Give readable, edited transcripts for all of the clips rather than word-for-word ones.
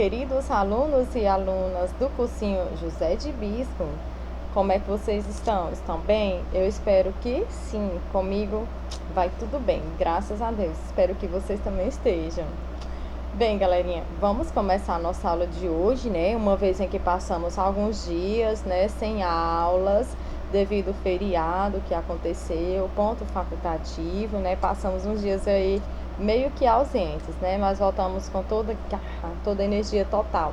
queridos alunos e alunas do cursinho José de Bispo. Como é que vocês estão? Estão bem? Eu espero que sim, comigo vai tudo bem, graças a Deus. Espero que vocês também estejam. Bem, galerinha, vamos começar a nossa aula de hoje, né? Uma vez em que passamos alguns dias, né, sem aulas, devido ao feriado que aconteceu, ponto facultativo, né? Passamos uns dias aí meio que ausentes, né? Mas voltamos com toda a energia total.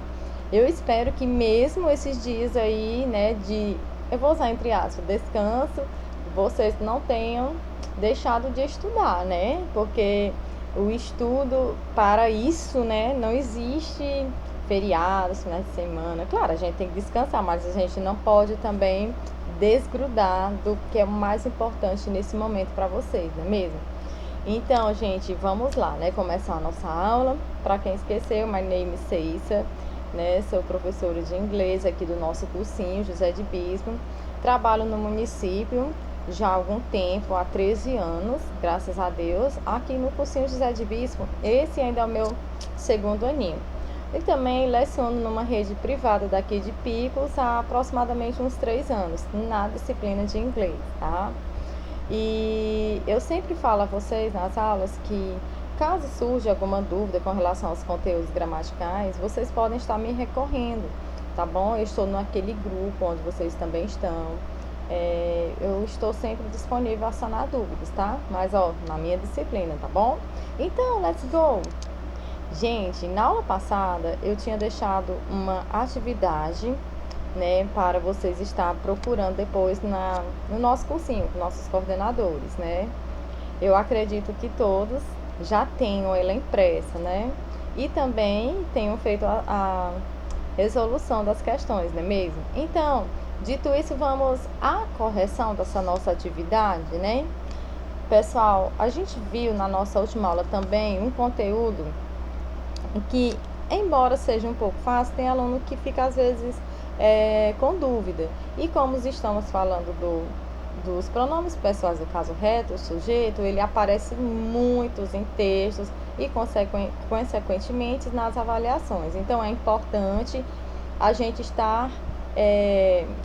Eu espero que mesmo esses dias aí, né, eu vou usar entre aspas, descanso, vocês não tenham deixado de estudar, né? Porque o estudo para isso, né, não existe feriados, finais de semana. Claro, a gente tem que descansar, mas a gente não pode também desgrudar do que é o mais importante nesse momento para vocês, não é mesmo? Então, gente, vamos lá, né? Começar a nossa aula. Para quem esqueceu, my name is Ceissa, né? Sou professora de inglês aqui do nosso cursinho, José de Bispo. Trabalho no município já há algum tempo, há 13 anos, graças a Deus, aqui no cursinho José de Bispo. Esse ainda é o meu segundo aninho. E também leciono numa rede privada daqui de Picos há aproximadamente uns 3 anos, na disciplina de inglês, tá? E eu sempre falo a vocês nas aulas que, caso surja alguma dúvida com relação aos conteúdos gramaticais, vocês podem estar me recorrendo, tá bom? Eu estou naquele grupo onde vocês também estão. Eu estou sempre disponível a sanar dúvidas, tá? Mas, ó, na minha disciplina, tá bom? Então, let's go! Gente, na aula passada eu tinha deixado uma atividade, né, para vocês estar procurando depois no nosso cursinho, com nossos coordenadores, né? Eu acredito que todos já tenham ela impressa, né? E também tenham feito a resolução das questões, não é mesmo? Então, dito isso, vamos à correção dessa nossa atividade, né? Pessoal, a gente viu na nossa última aula também um conteúdo que, embora seja um pouco fácil, tem aluno que fica às vezes com dúvida. E como estamos falando dos pronomes pessoais do caso reto, o sujeito, ele aparece muitos em textos e consequentemente nas avaliações. Então é importante a gente estar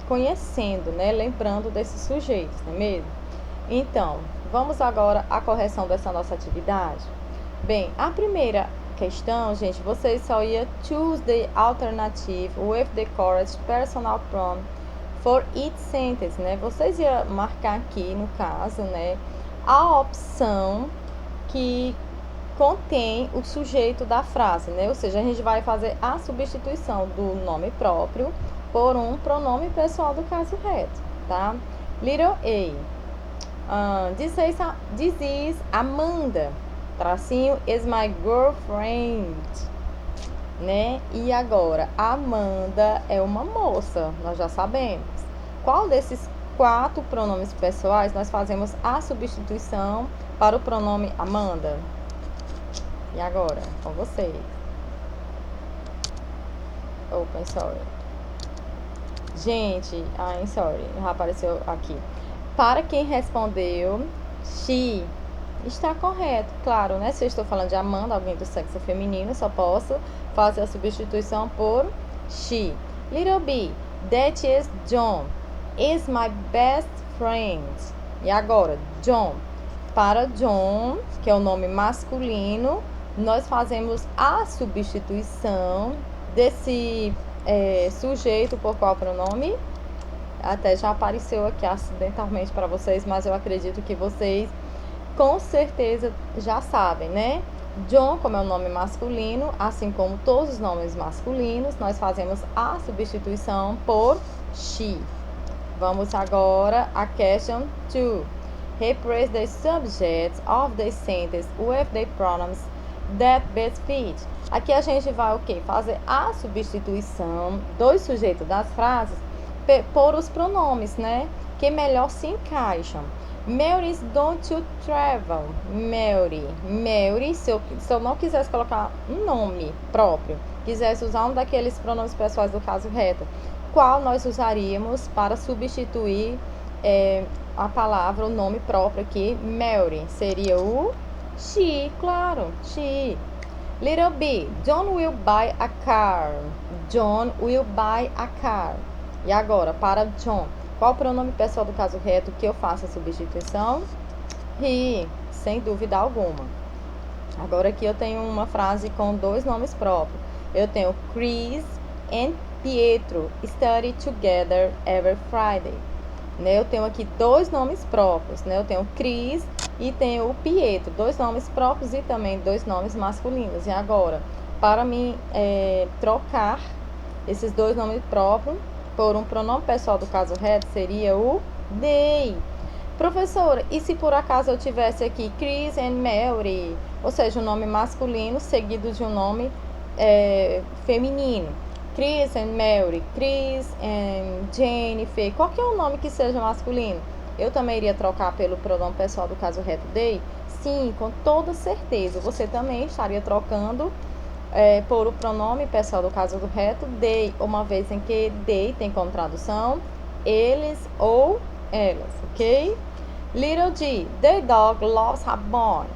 conhecendo, né, lembrando desses sujeitos, não é mesmo? Então, vamos agora à correção dessa nossa atividade. Bem, a primeira questão, gente, vocês só ia choose the alternative with the correct personal pronoun for each sentence, né? Vocês iam marcar aqui, no caso, né, a opção que contém o sujeito da frase, né? Ou seja, a gente vai fazer a substituição do nome próprio por um pronome pessoal do caso reto, tá? Little A. This is Amanda. Tracinho is my girlfriend, né? E agora, Amanda é uma moça, nós já sabemos. Qual desses 4 pronomes pessoais nós fazemos a substituição para o pronome Amanda? E agora, com vocês. Open, sorry. Gente, I'm sorry, já apareceu aqui. Para quem respondeu, she. Está correto, claro, né? Se eu estou falando de Amanda, alguém do sexo feminino, só posso fazer a substituição por she. Little B, that is John. Is my best friend. E agora, John. Para John, que é o nome masculino, nós fazemos a substituição desse sujeito por qual pronome? Até já apareceu aqui acidentalmente para vocês, mas eu acredito que vocês com certeza já sabem, né? John, como é o nome masculino, assim como todos os nomes masculinos, nós fazemos a substituição por she. Vamos agora a question 2. Replace the subjects of the sentence with the pronouns that best fit. Aqui a gente vai o quê? Fazer a substituição dos sujeitos das frases por os pronomes, né? Que melhor se encaixam. Mary is going to travel. Mary, se eu não quisesse colocar um nome próprio, quisesse usar um daqueles pronomes pessoais do caso reto, qual nós usaríamos para substituir a palavra, o nome próprio aqui? Mary. Seria o she, claro, she. Little B, John will buy a car. John will buy a car. E agora, para John, qual o pronome pessoal do caso reto que eu faço a substituição? He, sem dúvida alguma. Agora aqui eu tenho uma frase com dois nomes próprios. Eu tenho Chris and Pietro study together every Friday. Né? Eu tenho aqui dois nomes próprios, né? Eu tenho Chris e tenho o Pietro, dois nomes próprios e também dois nomes masculinos. E agora, para mim trocar esses dois nomes próprios por um pronome pessoal do caso reto, seria o they. Professora, e se por acaso eu tivesse aqui Chris and Mary, ou seja, um nome masculino seguido de um nome feminino? Chris and Mary, Chris and Jennifer, qualquer um nome que seja masculino, eu também iria trocar pelo pronome pessoal do caso reto they? Sim, com toda certeza. Você também estaria trocando por o pronome pessoal do caso do reto they, uma vez em que they tem como tradução eles ou elas, ok? Little D, the dog loves a bone.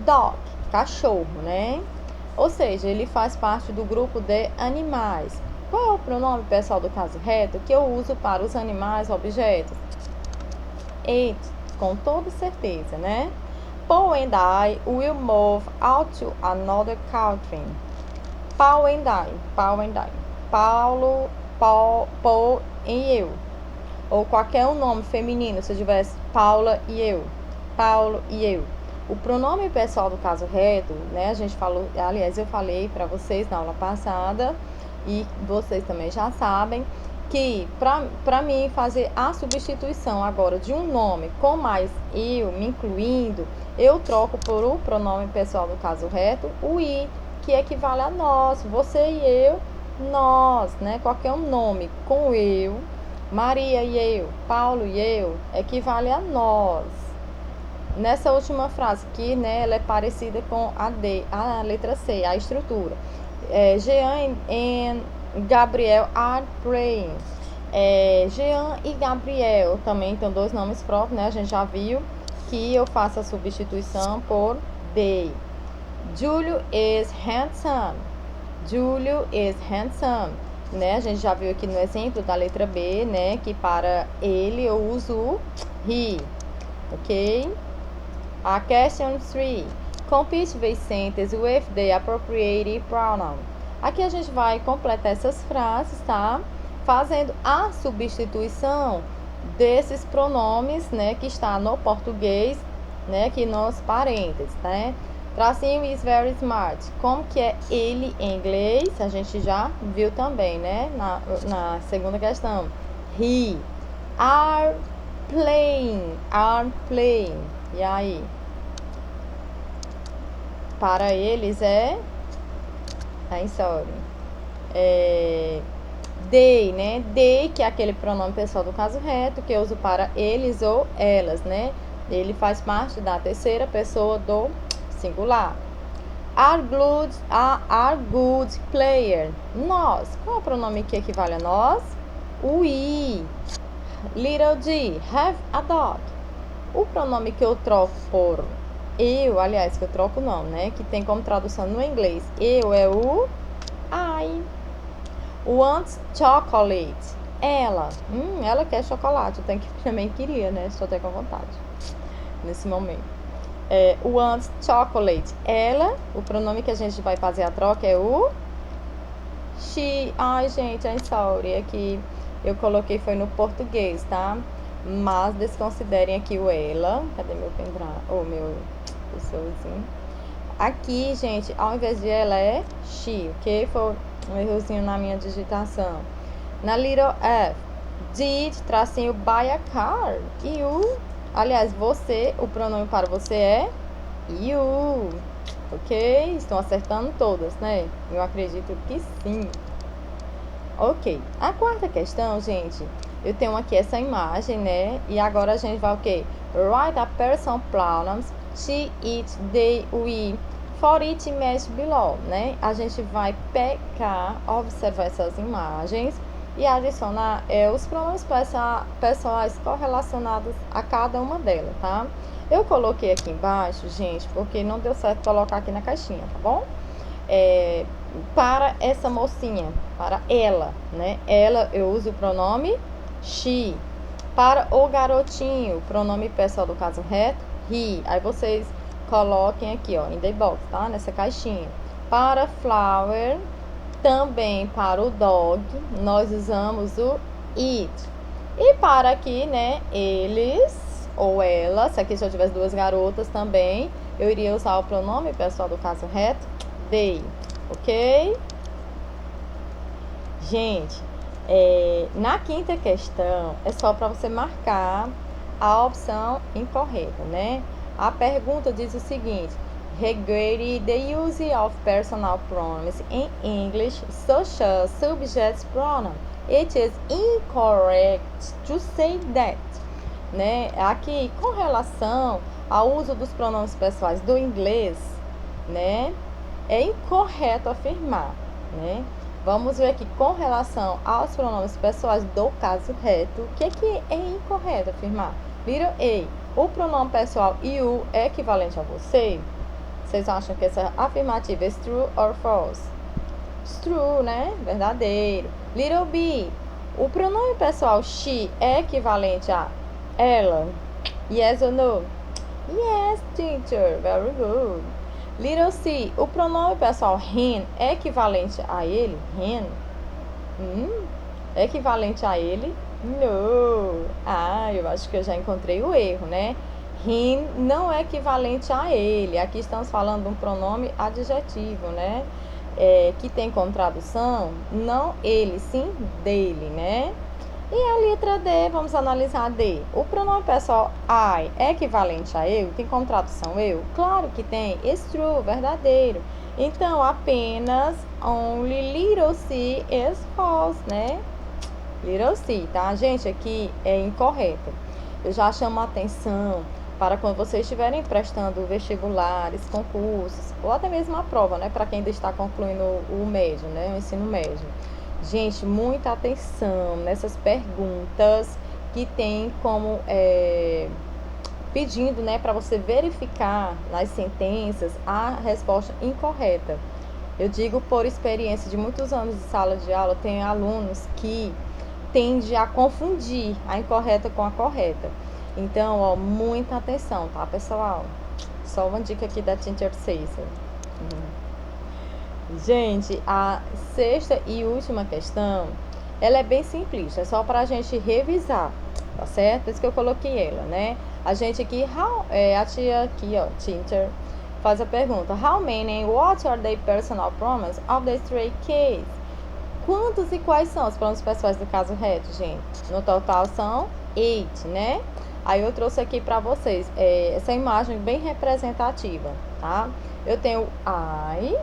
Dog, cachorro, né? Ou seja, ele faz parte do grupo de animais. Qual é o pronome pessoal do caso reto que eu uso para os animais objetos? It, com toda certeza, né? Paul and I will move out to another country. Paul and I. Paulo, Paul e eu. Ou qualquer um nome feminino, se eu tivesse Paula e eu. Paulo e eu. O pronome pessoal do caso reto, né? A gente falou, aliás, eu falei para vocês na aula passada e vocês também já sabem que para mim fazer a substituição agora de um nome com mais eu, me incluindo, eu troco por o pronome pessoal do caso reto, o I, que equivale a nós, você e eu, nós, né? Qualquer um nome com eu, Maria e eu, Paulo e eu, equivale a nós. Nessa última frase aqui, né, ela é parecida com a letra C, a estrutura. Jean e Gabriel are praying. Jean e Gabriel também tem dois nomes próprios, né? A gente já viu que eu faço a substituição por they. Julio is handsome. Julio is handsome. Né? A gente já viu aqui no exemplo da letra B, né? Que para ele eu uso o he. Ok? A question 3. Complete the sentence with the appropriate pronoun. Aqui a gente vai completar essas frases, tá? Fazendo a substituição desses pronomes, né? Que está no português, né? Aqui nos parênteses, né? Tracinho is very smart. Como que é ele em inglês? A gente já viu também, né? Na segunda questão. He. Are playing. E aí? Para eles sorry. They, né? They, que é aquele pronome pessoal do caso reto, que eu uso para eles ou elas, né? Ele faz parte da terceira pessoa do singular. Are good player. Nós. Qual é o pronome que equivale a nós? We. Little D. Have a dog. O pronome que eu troco por eu, aliás, que eu troco não, né? Que tem como tradução no inglês. Eu é o I. Wants chocolate. Ela quer chocolate. Eu também queria, né? Estou até com vontade nesse momento. Wants chocolate. Ela, o pronome que a gente vai fazer a troca é o she. Ai, gente, I'm sorry. Aqui eu coloquei foi no português, tá? Mas desconsiderem aqui o ela. Cadê meu pendrive? Meu cursorzinho. Aqui, gente, ao invés de ela é she, ok? Foi um errozinho na minha digitação. Na little f, did, tracinho, buy a car. You. Aliás, você, o pronome para você é you. Ok? Estão acertando todas, né? Eu acredito que sim. Ok. A quarta questão, gente, eu tenho aqui essa imagem, né? E agora a gente vai o quê? Write a person pronouns she, it, they, we for each image below, né? A gente vai pegar, observar essas imagens e adicionar os pronomes pessoais correlacionados a cada uma delas, tá? Eu coloquei aqui embaixo, gente, porque não deu certo colocar aqui na caixinha, tá bom? é, para essa mocinha, para ela, né? Ela, eu uso o pronome she. Para o garotinho, pronome pessoal do caso reto, he. Aí vocês coloquem aqui, ó, in the box, tá? Nessa caixinha. Para flower, também para o dog, nós usamos o it. E para aqui, né, eles ou ela, se aqui se eu tivesse duas garotas também, eu iria usar o pronome pessoal do caso reto, they, ok? Gente, na quinta questão, é só para você marcar a opção incorreta, né? A pergunta diz o seguinte: Regulate the use of personal pronouns in English, such as subject pronoun. It is incorrect to say that. Né? Aqui, com relação ao uso dos pronomes pessoais do inglês, né? É incorreto afirmar, né? Vamos ver aqui, com relação aos pronomes pessoais do caso reto, o que é incorreto afirmar? Little A, o pronome pessoal you é equivalente a você? Vocês acham que essa afirmativa é true or false? It's true, né? Verdadeiro. Little B, o pronome pessoal she é equivalente a ela? Yes or no? Yes, teacher. Very good. Little C, o pronome pessoal him é equivalente a ele? Him? É equivalente a ele? No. Ah, eu acho que eu já encontrei o erro, né? Him não é equivalente a ele. Aqui estamos falando de um pronome adjetivo, né? Que tem como tradução não ele, sim dele, né? E a letra D, vamos analisar a D. O pronome pessoal I é equivalente a eu? Tem como tradução eu? Claro que tem. It's true, verdadeiro. Então, apenas only little c is false, né? Little c, tá? Gente, aqui é incorreto. Eu já chamo a atenção para quando vocês estiverem prestando vestibulares, concursos, ou até mesmo a prova, né? Para quem ainda está concluindo o médio, né? O ensino médio. Gente, muita atenção nessas perguntas que tem como pedindo, né, para você verificar nas sentenças a resposta incorreta. Eu digo por experiência de muitos anos de sala de aula, tem alunos que tendem a confundir a incorreta com a correta. Então, ó, muita atenção, tá, pessoal? Só uma dica aqui da Teacher Cecil. Gente, a sexta e última questão, ela é bem simples, é só para a gente revisar, tá certo? Por isso que eu coloquei ela, né? A gente aqui, a tia aqui, ó, teacher, faz a pergunta: How many, what are the personal pronouns of the three kids? Quantos e quais são os pronomes pessoais do caso reto, gente? No total são 8, né? Aí eu trouxe aqui para vocês essa imagem bem representativa, tá? Eu tenho I,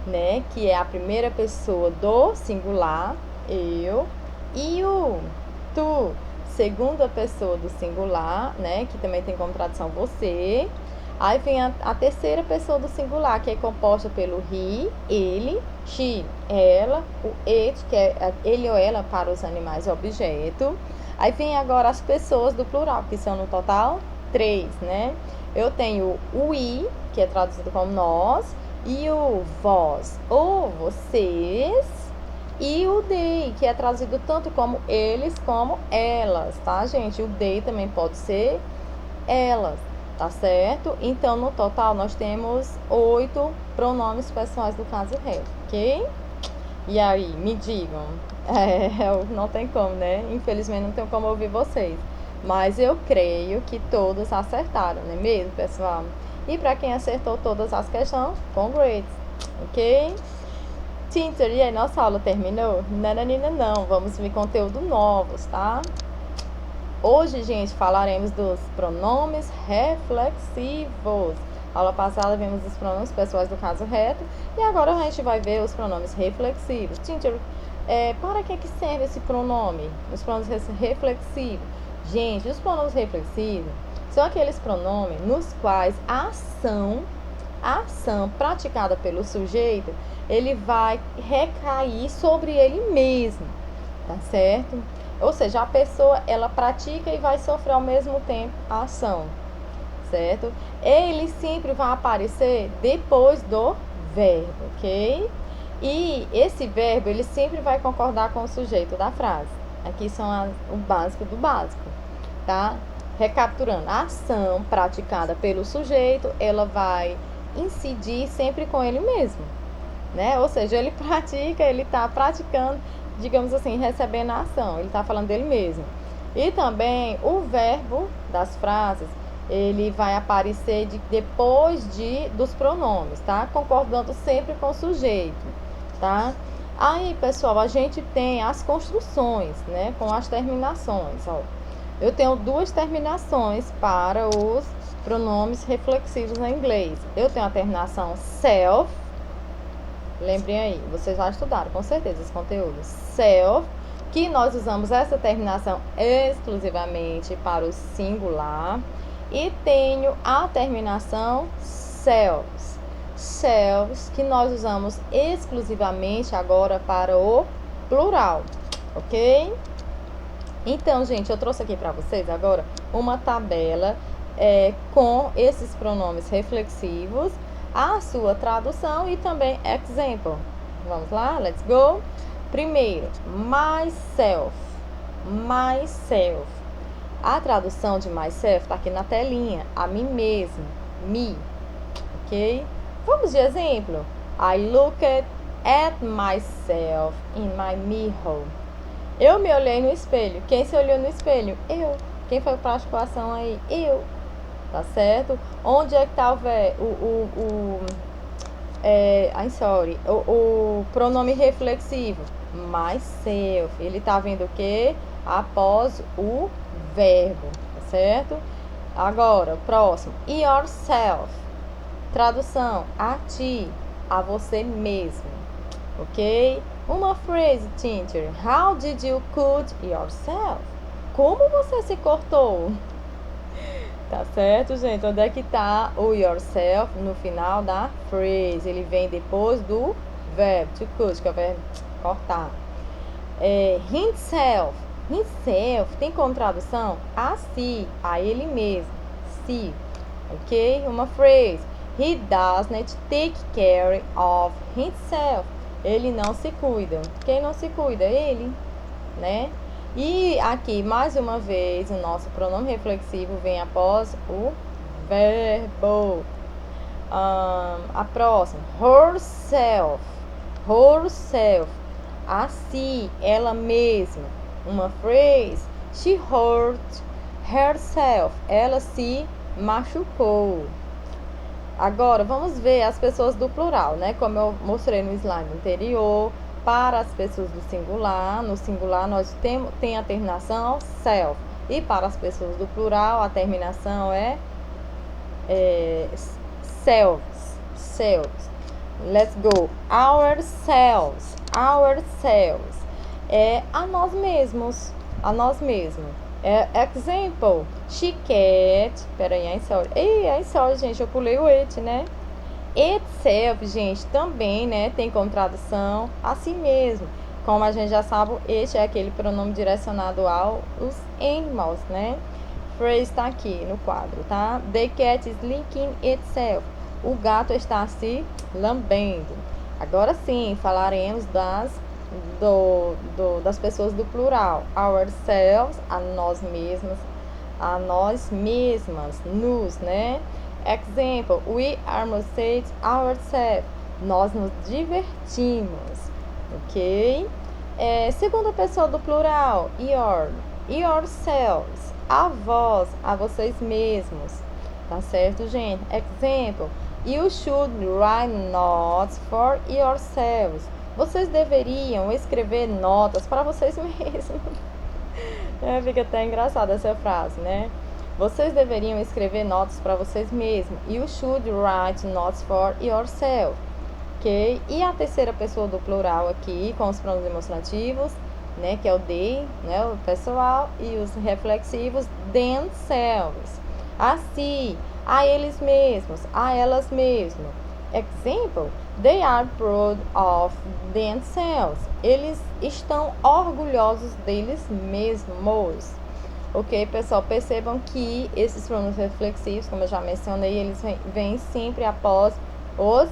né, que é a primeira pessoa do singular, eu, e o tu, segunda pessoa do singular, né, que também tem como tradução você. Aí vem a terceira pessoa do singular, que é composta pelo he, ele, she, ela, o it, que é ele ou ela para os animais e objeto. Aí vem agora as pessoas do plural, que são no total 3, né? Eu tenho o we, que é traduzido como nós, e o vós, ou vocês, e o they, que é traduzido tanto como eles como elas, tá, gente? O they também pode ser elas, tá certo? Então, no total, nós temos 8 pronomes pessoais do caso reto, ok? E aí, me digam. Não tem como, né? Infelizmente, não tenho como ouvir vocês. Mas eu creio que todos acertaram, não é mesmo, pessoal? E para quem acertou todas as questões, congrats, ok? Teacher, e aí, nossa aula terminou? Não, vamos ver conteúdo novos, tá? Hoje, gente, falaremos dos pronomes reflexivos. Aula passada vimos os pronomes pessoais do caso reto e agora a gente vai ver os pronomes reflexivos. Teacher, para que serve esse pronome? Os pronomes reflexivos. Gente, os pronomes reflexivos são aqueles pronomes nos quais a ação praticada pelo sujeito, ele vai recair sobre ele mesmo, tá certo? Ou seja, a pessoa, ela pratica e vai sofrer ao mesmo tempo a ação, certo? Ele sempre vai aparecer depois do verbo, ok? E esse verbo, ele sempre vai concordar com o sujeito da frase. Aqui são o básico do básico, tá? Recapturando, a ação praticada pelo sujeito, ela vai incidir sempre com ele mesmo, né? Ou seja, ele pratica, ele está praticando, digamos assim, recebendo a ação, ele está falando dele mesmo. E também o verbo das frases, ele vai aparecer depois dos pronomes, tá? Concordando sempre com o sujeito, tá? Aí, pessoal, a gente tem as construções, né? Com as terminações, ó. Eu tenho duas terminações para os pronomes reflexivos em inglês. Eu tenho a terminação self. Lembrem aí, vocês já estudaram com certeza esse conteúdo. Self, que nós usamos essa terminação exclusivamente para o singular. E tenho a terminação selves. Selves, que nós usamos exclusivamente agora para o plural, ok? Então, gente, eu trouxe aqui para vocês agora uma tabela com esses pronomes reflexivos, a sua tradução e também example. Vamos lá, let's go. Primeiro, myself. Myself. A tradução de myself está aqui na telinha. A mim mesmo. Me. Ok? Vamos de exemplo. I looked at myself in my mirror. Eu me olhei no espelho. Quem se olhou no espelho? Eu. Quem foi para a ação aí? Eu. Tá certo? Onde é que tá o pronome reflexivo? Myself. Ele tá vindo o quê? Após o verbo, tá certo? Agora, o próximo. Yourself. Tradução: a ti, a você mesmo. Ok? Uma phrase, teacher. How did you cut yourself? Como você se cortou? Tá certo, gente? Onde é que tá o yourself no final da phrase? Ele vem depois do verbo to cut, que é o verbo cortar. Himself. Himself tem como tradução a si, a ele mesmo. Si. Ok? Uma phrase. He doesn't take care of himself. Ele não se cuida. Quem não se cuida? Ele, né? E aqui, mais uma vez, o nosso pronome reflexivo vem após o verbo. A próxima, herself. Herself. A si, ela mesma. Uma phrase, she hurt herself. Ela se machucou. Agora, vamos ver as pessoas do plural, né? Como eu mostrei no slide anterior. Para as pessoas do singular, no singular nós tem a terminação self. E para as pessoas do plural, a terminação é selves. Selves. Let's go. Ourselves. Ourselves. É a nós mesmos. A nós mesmos. Example. She can't. Peraí, I'm sorry. I'm sorry, gente. Eu pulei o it, né? Itself, gente, também, né, tem como tradução a si mesmo. Como a gente já sabe, este é aquele pronome direcionado aos animals, né? Phrase está aqui no quadro, tá? The cat is licking itself. O gato está se lambendo. Agora sim, falaremos das pessoas do plural. Ourselves, a nós mesmas, nos, né? Example, we amused ourselves. Nós nos divertimos, ok? Segunda pessoa do plural, yourselves. A vós, a vocês mesmos. Tá certo, gente? Example, you should write notes for yourselves. Vocês deveriam escrever notas para vocês mesmos. Fica até engraçada essa frase, né? Vocês deveriam escrever notas para vocês mesmos. You should write notes for yourself. Ok? E a terceira pessoa do plural aqui, com os pronomes demonstrativos, né? Que é o they, né? O pessoal. E os reflexivos, themselves. A si, a eles mesmos, a elas mesmas. Example, they are proud of themselves. Eles estão orgulhosos deles mesmos. Ok, pessoal, percebam que esses pronomes reflexivos, como eu já mencionei, eles vêm sempre após os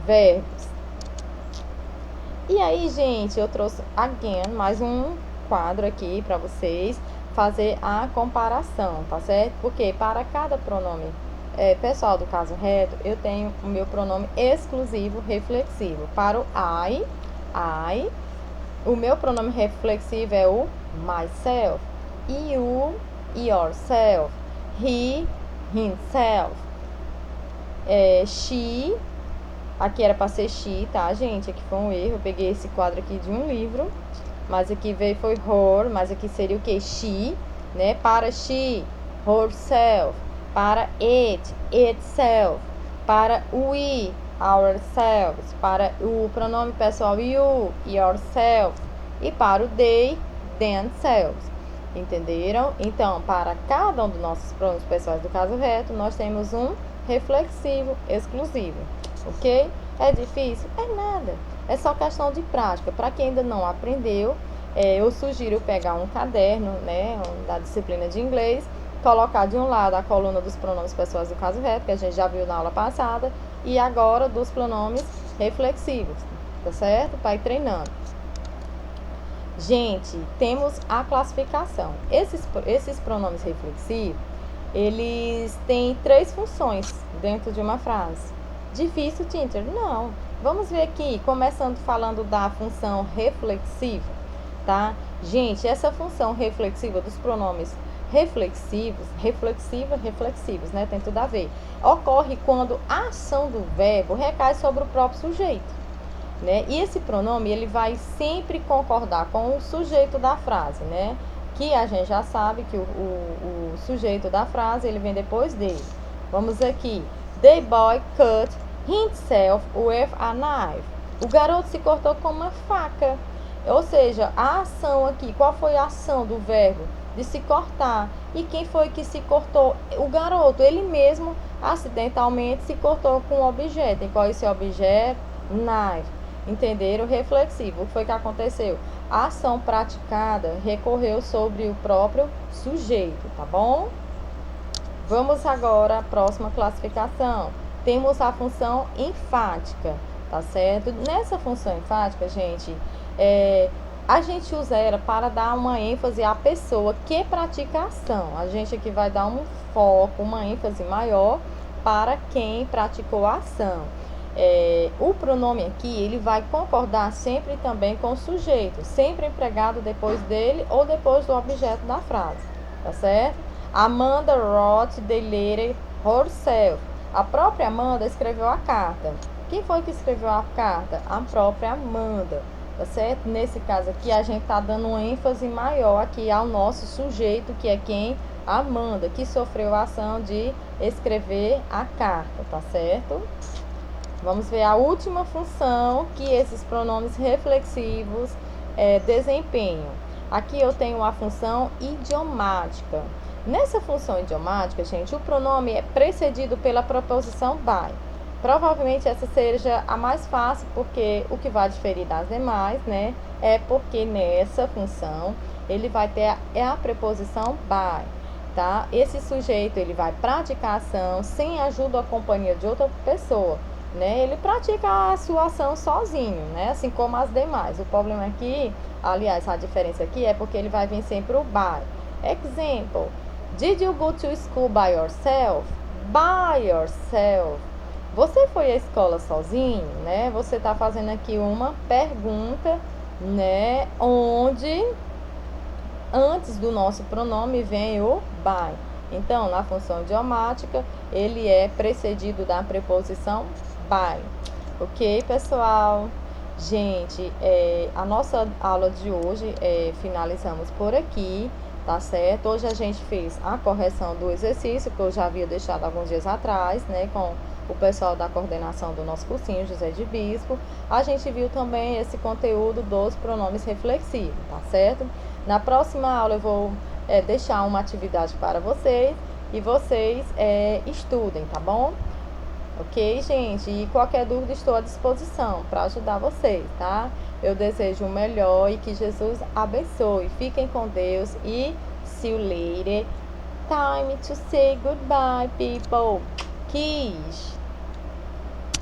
verbos. E aí, gente, eu trouxe again mais um quadro aqui para vocês fazer a comparação, tá certo? Porque para cada pronome pessoal do caso reto, eu tenho o meu pronome exclusivo reflexivo. Para o I, o meu pronome reflexivo é o myself, you, yourself, he, himself, she, aqui era para ser she, tá, gente? Aqui foi um erro, eu peguei esse quadro aqui de um livro, mas aqui veio foi her, mas aqui seria o que? She, né? Para she, herself, para it, itself, para we, ourselves, para o pronome pessoal you, yourself, e para o they, themselves. Entenderam? Então, para cada um dos nossos pronomes pessoais do caso reto, nós temos um reflexivo exclusivo, ok? É difícil? É nada. É só questão de prática. Para quem ainda não aprendeu, eu sugiro pegar um caderno, né, da disciplina de inglês, colocar de um lado a coluna dos pronomes pessoais do caso reto, que a gente já viu na aula passada, e agora dos pronomes reflexivos, tá certo? Para ir treinando. Gente, temos a classificação. Esses pronomes reflexivos, eles têm 3 funções dentro de uma frase. Difícil, teacher? Não. Vamos ver aqui, começando falando da função reflexiva, tá? Gente, essa função reflexiva dos pronomes reflexivos, reflexivos, né? Tem tudo a ver. Ocorre quando a ação do verbo recai sobre o próprio sujeito, né? E esse pronome, ele vai sempre concordar com o sujeito da frase, né? Que a gente já sabe que o sujeito da frase, ele vem depois dele. Vamos aqui. The boy cut himself with a knife. O garoto se cortou com uma faca. Ou seja, a ação aqui, qual foi a ação do verbo? De se cortar. E quem foi que se cortou? O garoto, ele mesmo, acidentalmente, se cortou com um objeto. E qual é esse objeto? Knife. Entenderam? Reflexivo. O que foi que aconteceu? A ação praticada recorreu sobre o próprio sujeito, tá bom? Vamos agora à próxima classificação. Temos a função enfática, tá certo? Nessa função enfática, gente, a gente usa ela para dar uma ênfase à pessoa que pratica a ação. A gente aqui vai dar um foco, uma ênfase maior para quem praticou a ação. O pronome aqui, ele vai concordar sempre também com o sujeito, sempre empregado depois dele ou depois do objeto da frase, tá certo? Amanda wrote the letter herself. A própria Amanda escreveu a carta. Quem foi que escreveu a carta? A própria Amanda, tá certo? Nesse caso aqui, a gente tá dando uma ênfase maior aqui ao nosso sujeito, que é quem? A Amanda, que sofreu a ação de escrever a carta, tá certo? Vamos ver a última função que esses pronomes reflexivos desempenham. Aqui eu tenho a função idiomática. Nessa função idiomática, gente, o pronome é precedido pela preposição by. Provavelmente essa seja a mais fácil, porque o que vai diferir das demais, né, é porque nessa função ele vai ter a preposição by, tá? Esse sujeito, ele vai praticar a ação sem ajuda ou companhia de outra pessoa, né? Ele pratica a sua ação sozinho, né? Assim como as demais. O problema aqui, aliás, a diferença aqui é porque ele vai vir sempre o by. Example. Did you go to school by yourself? By yourself. Você foi à escola sozinho, né? Você está fazendo aqui uma pergunta, né? Onde antes do nosso pronome vem o by. Então, na função idiomática, ele é precedido da preposição by. Ok, pessoal? Gente, a nossa aula de hoje finalizamos por aqui, tá certo? Hoje a gente fez a correção do exercício, que eu já havia deixado alguns dias atrás, né? Com o pessoal da coordenação do nosso cursinho, José de Bispo. A gente viu também esse conteúdo dos pronomes reflexivos, tá certo? Na próxima aula eu vou deixar uma atividade para vocês e vocês estudem, tá bom? Ok, gente? E qualquer dúvida, estou à disposição para ajudar vocês, tá? Eu desejo o melhor e que Jesus abençoe. Fiquem com Deus e see you later. Time to say goodbye, people. Kiss.